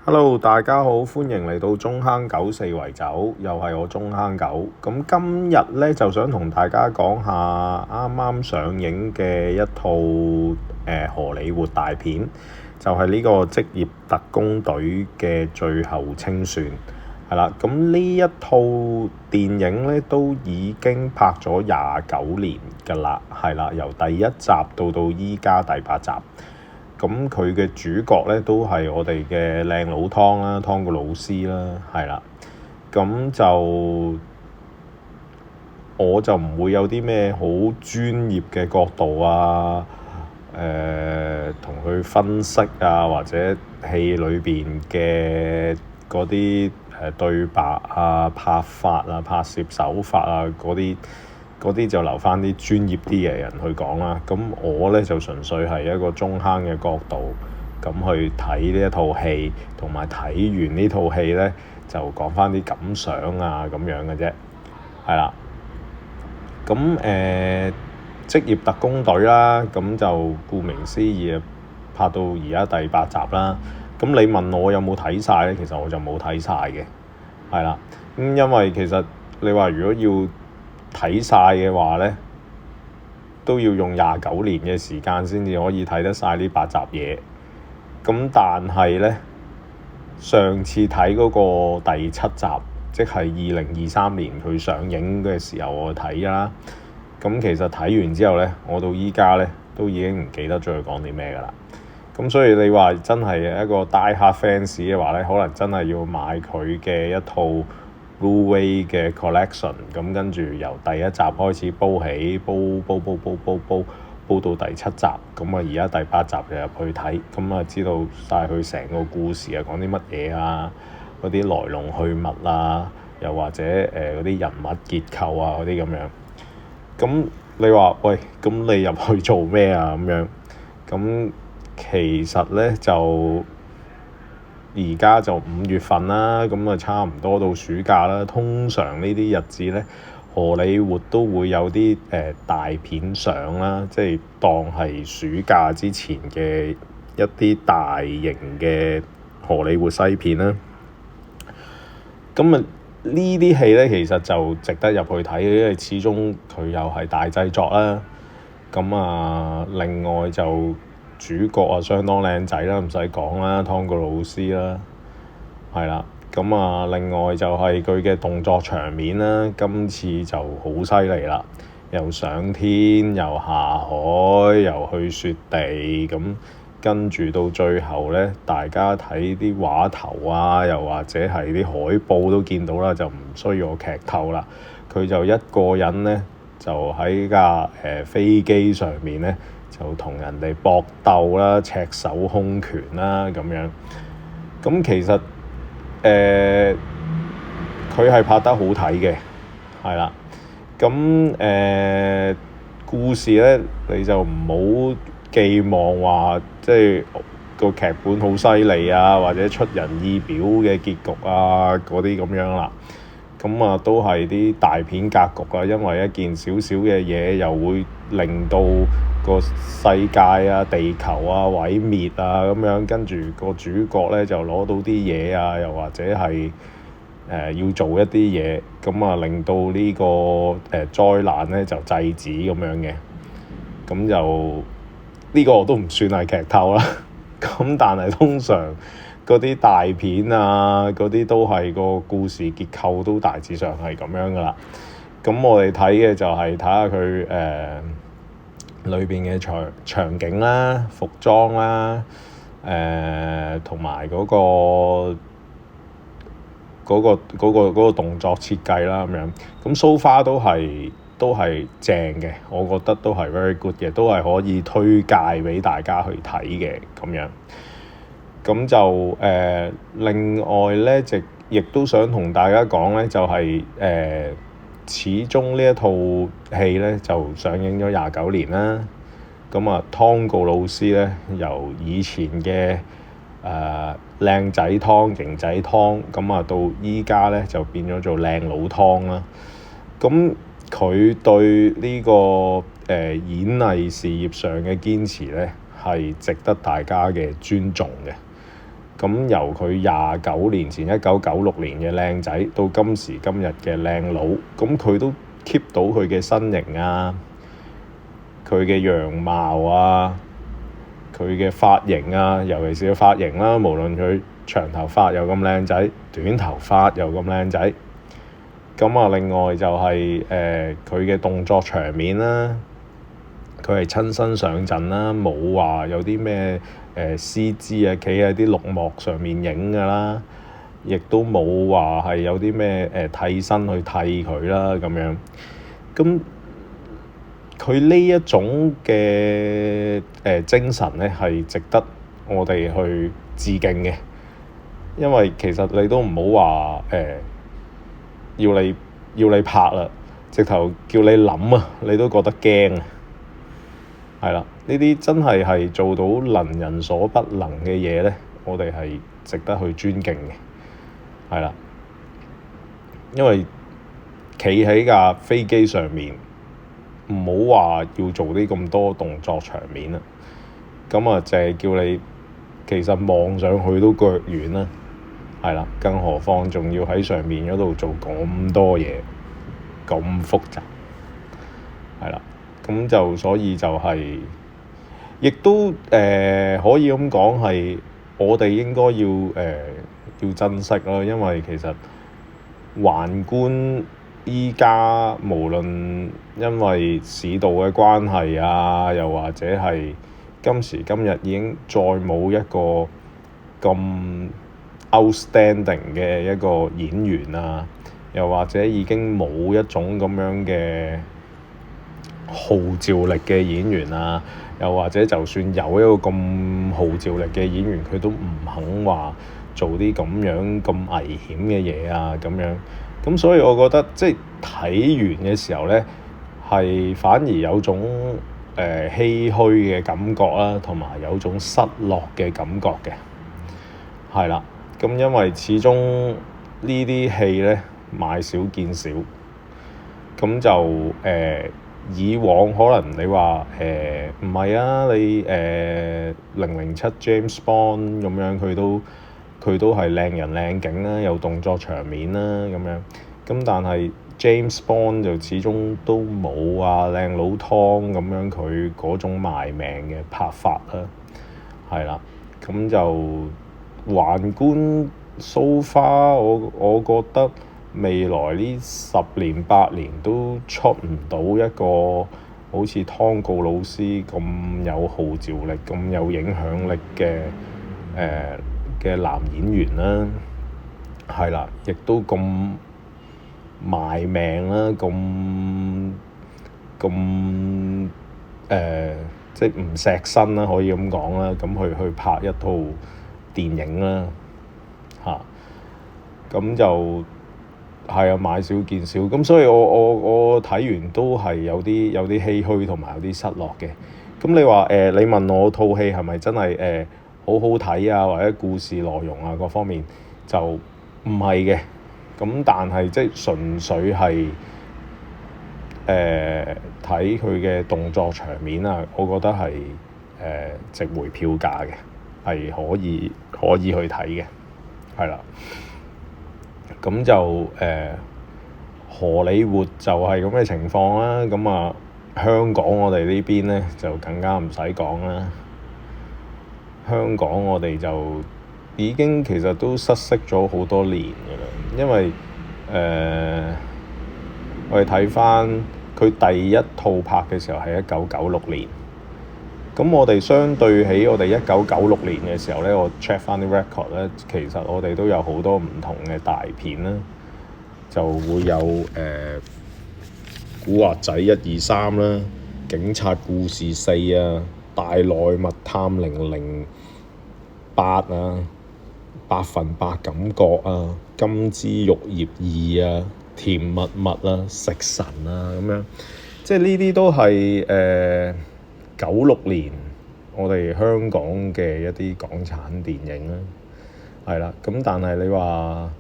Hello，大家好，歡迎嚟到中坑九四圍走，又係我中坑九。咁今日咧就想同大家講下啱啱上映嘅一套荷里活大片，就係呢個職業特工隊嘅最後清算。係啦，咁呢一套電影咧都已經拍咗29年㗎啦，係啦，由第一集到依家第8集。咁佢嘅主角咧都係我哋嘅靚佬湯啦，湯個老師啦，係啦。咁就我就唔會有啲咩好專業嘅角度啊，同佢分析啊，或者戲裏邊嘅嗰啲對白啊、拍法啊、拍攝手法啊嗰啲就留翻啲專業啲嘅人去講啦。咁我咧就純粹係一個中坑嘅角度咁去睇呢一套戲，同埋睇完呢套戲咧就講翻啲感想啊咁樣嘅啫，係啦。咁職業特工隊啦，咁就顧名思義拍到而家第8集啦。咁你問我有冇睇晒咧？其實我就冇睇晒嘅，係啦。咁因為其實你話如果要睇晒嘅話咧，都要用29年嘅時間先至可以睇得晒呢8集嘢。咁但係咧，上次睇嗰個第7集，即係2023年佢上映嘅時候我睇啦。咁其實睇完之後咧，我到依家咧都已經唔記得咗佢講啲咩㗎啦。咁所以你話真係一個 die hard fans 嘅話咧，可能真係要買佢嘅一套 Blu-ray 嘅 collection， 咁跟住由第一集開始煲起，煲到第7集，咁而家第8集就入去睇，咁知道晒佢成個故事講啲乜嘢啊，嗰啲來龍去脈啊，又或者嗰啲人物結構啊嗰啲咁樣。咁你話喂，咁你入去做咩啊咁樣？咁其實咧就而家就5月份啦，咁差唔多到暑假啦。通常呢啲日子咧，荷里活都會有啲大片上啦，即係當係暑假之前嘅一啲大型嘅荷里活西片啦。咁呢啲戲咧其實就值得入去睇，因為始終佢又係大製作啦。咁另外就主角相當靚仔啦，唔使講啦，湯個老師啦，係啦。另外就係佢嘅動作場面啦，今次就好犀利啦，又上天，又下海，又去雪地，咁跟住到最後咧，大家睇啲畫頭啊，又或者係啲海報都見到啦，就唔需要我劇透啦。佢就一個人咧，就喺架飛機上面咧，就同人哋搏鬥啦，赤手空拳啦咁樣。咁其實佢係拍得好睇嘅，係啦。咁故事咧，你就唔好寄望話即係個劇本好犀利啊，或者出人意表嘅結局啊嗰啲咁樣啦。都係啲大片格局啊，因為一件少少嘅嘢又會令到個世界啊、地球啊毀滅啊咁樣，跟住個主角咧就攞到啲嘢啊，又或者係要做一啲嘢，令到呢個災難咧就制止咁樣嘅。咁就呢個我都唔算係劇透啦。咁但係通常嗰啲大片啊，嗰啲都係個故事結構都大致上係咁樣噶啦。咁我哋睇嘅就係睇下佢裏邊嘅場景啦、服裝啦、同埋嗰個動作設計啦咁樣。咁 so far 都係正嘅，我覺得都係 very good 嘅，都係可以推介俾大家去睇嘅咁樣。咁就另外咧，亦都想同大家講咧，就係始終呢一套戲咧就上映咗29年啦。湯告老師咧，由以前嘅靚仔湯、型仔湯，到依家咧就變咗做靚佬湯啦。咁佢對呢個演藝事業上嘅堅持咧，係值得大家嘅尊重嘅。咁由佢29年前1996年嘅靚仔到今時今日嘅靚佬，咁佢都 keep 到佢嘅身形啊，佢嘅樣貌啊，佢嘅髮型啊，尤其是個髮型啦，無論佢長頭髮又咁靚仔，短頭髮又咁靚仔。咁啊，另外就係佢嘅動作場面啦，佢係親身上陣啦，冇話有啲咩CG 啊，企喺啲綠幕上面影㗎啦，亦都冇話係有啲咩替身去替佢啦咁樣。咁佢呢一種嘅精神咧，係值得我哋去致敬嘅，因為其實你都唔好話要你拍啦，直頭叫你諗啊，你都覺得驚啊。係啦，呢啲真係做到能人所不能嘅嘢咧，我哋係值得去尊敬嘅。係啦，因為企喺架飛機上面，唔好話要做啲咁多動作場面啦。咁啊，淨係叫你其實望上去都腳軟啦。係啦，更何況仲要喺上面嗰度做咁多嘢，咁複雜。係啦。咁就所以就係，亦都可以咁講係，我哋應該要珍惜咯，因為其實橫觀依家無論因為市道嘅關係啊，又或者係今時今日已經再冇一個咁 outstanding 嘅一個演員啊，又或者已經冇一種咁樣嘅號召力嘅演員啊，又或者就算有一個咁號召力嘅演員，佢都唔肯話做啲咁樣咁危險嘅嘢啊咁樣。咁所以我覺得即係睇完嘅時候咧，係反而有種唏噓嘅感覺啦，同埋有種失落嘅感覺嘅。係啦，咁因為始終呢啲戲咧買少見少，咁就以往可能你話唔係啊，你007 James Bond 咁樣佢都係靚人靚景啦，有動作場面啦咁樣。咁但係 James Bond 就始終都冇啊靚佬湯咁樣佢嗰種賣命嘅拍法啦。係啦，咁就橫觀so far，我覺得未來呢10年8年都出唔到一個好似湯告魯斯咁有號召力、咁有影響力嘅男演員啦。係啦，亦都咁賣命啦，咁即係唔錫身啦，可以咁講啦。咁去拍一套電影啦，咁就係啊，買少見少。咁所以我睇完都係有啲唏噓同埋有啲失落嘅。咁你話你問我套戲係咪真係好好睇啊，或者故事內容啊各方面就唔係嘅。咁但係即係純粹係睇佢嘅動作場面啊，我覺得係值回票價嘅，係可以去睇嘅。係啦，咁就荷里活就係咁嘅情況啦。咁啊，香港我哋呢邊咧就更加唔使講啦。香港我哋就已經其實都失色咗好多年㗎啦，因為我哋睇返佢第一套拍嘅時候係1996年，咁我哋相對起我哋1996年嘅時候咧，我 check 返啲 record 咧，其實我哋都有好多唔同嘅大片啦，就會有古惑仔1、2、3啦，警察故事4啊，大內密探008啊，百分百感覺啊，金枝玉葉2啊，甜蜜蜜啊，食神啊咁樣，即係呢啲都係96年我哋香港嘅一啲港產電影啦，係啦。咁但係你話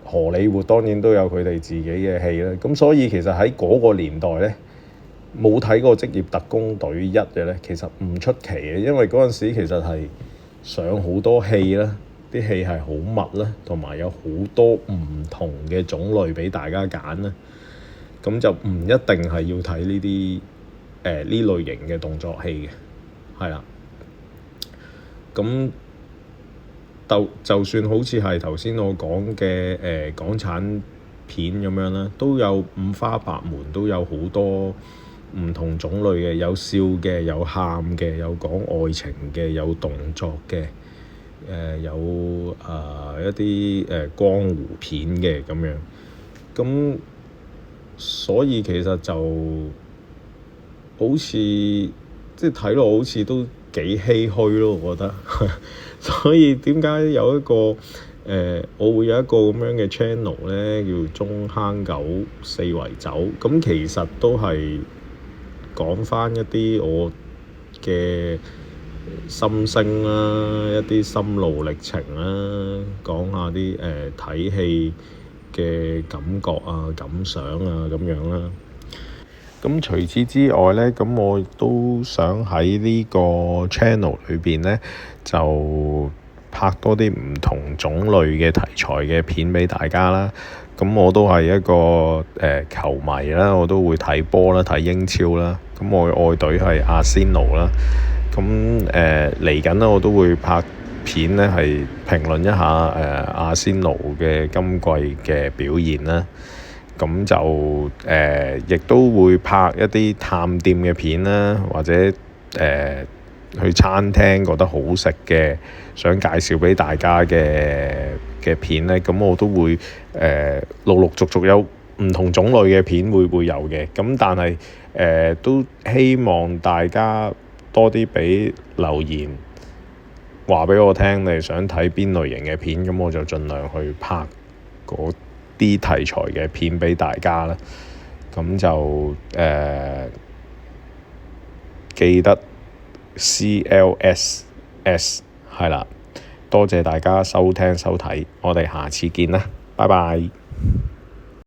荷里活當然都有佢哋自己嘅戲啦。咁所以其實喺嗰個年代咧，冇睇過職業特工隊1嘅咧，其實唔出奇嘅，因為嗰陣時其實係上好多戲啦，啲戲係好密啦，同埋有好多唔同嘅種類俾大家揀啦。咁就唔一定係要睇呢啲呢類型嘅動作戲嘅，係啦。咁就算好似係頭先我講嘅港產片咁樣啦，都有五花八門，都有好多唔同種類嘅，有笑嘅，有喊嘅，有講愛情嘅，有動作嘅，有一啲江湖片嘅咁樣。咁所以其實就好似即係睇落好似都幾唏噓咯，我覺得。所以點解有一個我會有一個咁樣嘅 channel 咧，叫中坑狗四圍走。咁其實都係講返一啲我嘅心聲啦，一啲心路歷程啦，講下啲睇戲嘅感覺啊、感想啊咁樣啦。咁除此之外咧，咁我都想喺呢個 channel 裏邊咧，就拍多啲唔同種類嘅題材嘅片俾大家啦。咁我都係一個球迷啦，我都會睇波啦，睇英超啦。咁我嘅愛隊係阿仙奴啦。咁嚟緊咧，我都會拍片咧，係評論一下阿仙奴嘅今季嘅表現啦。咁就亦都會拍一啲探店嘅片啦，或者去餐廳覺得好食嘅，想介紹俾大家嘅片咧，咁我都會陸陸續續有唔同種類嘅片會有嘅。咁但係都希望大家多啲俾留言話俾我聽，你想睇邊類型嘅片，咁我就盡量去拍嗰啲題材嘅片俾大家啦。咁就記得 CLSS 係啦。多謝大家收聽收睇，我哋下次見啦，拜拜。